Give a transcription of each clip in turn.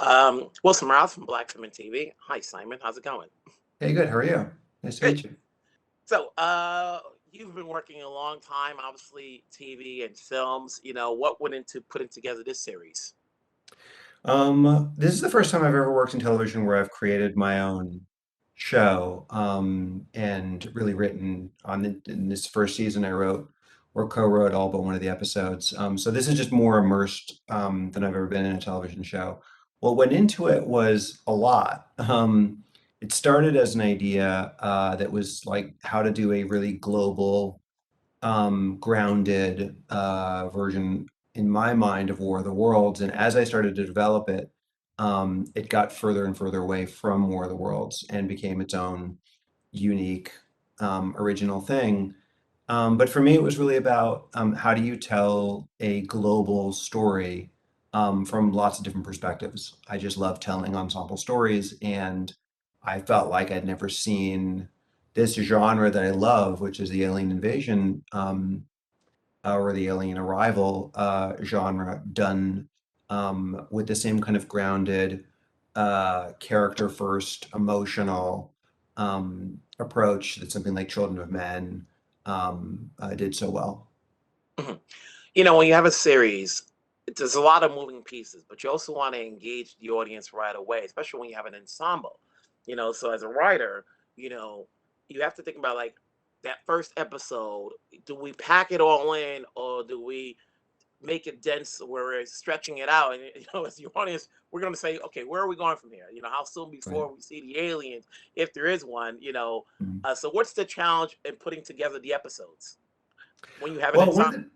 Wilson Miles from Black Film and TV. Hi, Simon. How's it going? Hey, good. How are you? Nice to Good. meet you. So, you've been working a long time, obviously, TV and films. What went into putting together this series? This is the first time I've ever worked in television where I've created my own show, and really written in this first season. I wrote or co-wrote all but one of the episodes. So this is just more immersed than I've ever been in a television show. What went into it was a lot. It started as an idea that was like how to do a really global grounded version in my mind of War of the Worlds. And as I started to develop it, it got further and further away from War of the Worlds and became its own unique, original thing. But for me, it was really about how do you tell a global story from lots of different perspectives. I just love telling ensemble stories, and I felt like I'd never seen this genre that I love, which is the alien invasion or the alien arrival genre, done with the same kind of grounded, character first, emotional approach that something like Children of Men did so well. Mhm. When you have a series, there's a lot of moving pieces, but you also want to engage the audience right away, especially when you have an ensemble. So as a writer, you know, you have to think about like that first episode. Do we pack it all in, or do we make it dense where we're stretching it out? And as the audience, we're going to say, okay, where are we going from here? How soon Right. before we see the aliens, if there is one? Mhm. So what's the challenge in putting together the episodes when you have an Well, ensemble?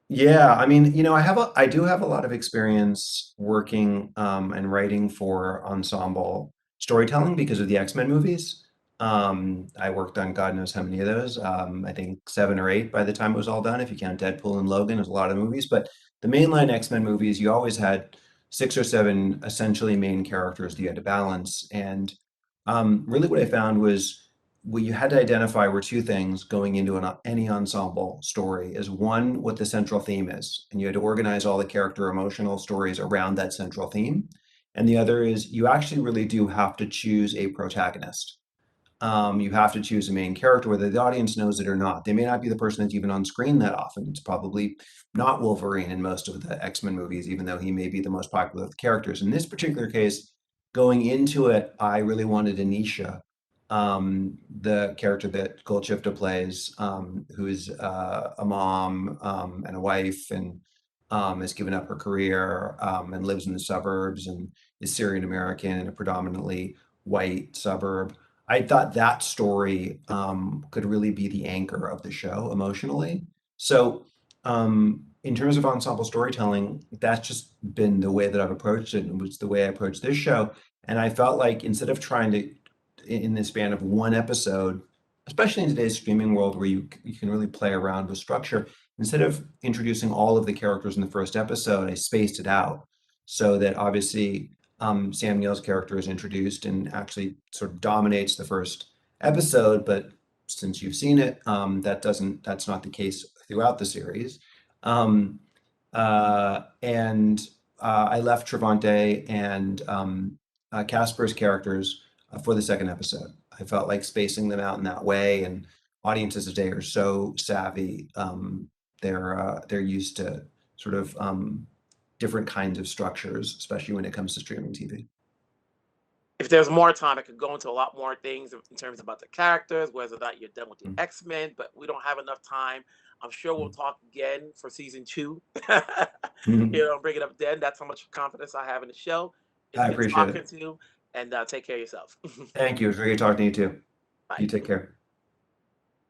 yeah, I mean, I do have a lot of experience working and writing for ensemble storytelling because of the X-Men movies. I worked on God knows how many of those. I think seven or eight by the time it was all done, if you count Deadpool and Logan, there's a lot of movies. But the mainline X-Men movies, you always had six or seven essentially main characters that you had to balance. And really what I found was what you had to identify were two things going into any ensemble story is one, what the central theme is, and you had to organize all the character emotional stories around that central theme. And the other is you actually really do have to choose a protagonist. You have to choose a main character, whether the audience knows it or not. They may not be the person that's even on screen that often. It's probably not Wolverine in most of the X-Men movies, even though he may be the most popular of the characters. In this particular case, going into it, I really wanted Anisha, the character that Golshifteh plays, who is a mom and a wife, and has given up her career and lives in the suburbs and is Syrian American in a predominantly white suburb. I thought that story could really be the anchor of the show emotionally. So, in terms of ensemble storytelling, that's just been the way that I've approached it, and was the way I approached this show. And I felt like instead of trying to, in the span of one episode, especially in today's streaming world where you can really play around with structure, instead of introducing all of the characters in the first episode, I spaced it out so that obviously Sam Neill's character is introduced and actually sort of dominates the first episode. But since you've seen it, that's not the case throughout the series. Um, and I left Trevante and Casper's characters for the second episode. I felt like spacing them out in that way, and audiences today are so savvy. They're used to sort of different kinds of structures, especially when it comes to streaming TV. If there's more time, I could go into a lot more things in terms about the characters, whether or not you're done with the Mm, X-Men, but we don't have enough time. I'm sure we'll mm, talk again for season two. mm. Bring it up then. That's how much confidence I have in the show. It's I good appreciate talking it. to you, and take care of yourself. Thank you. It was great talking to you too. You Bye. take care.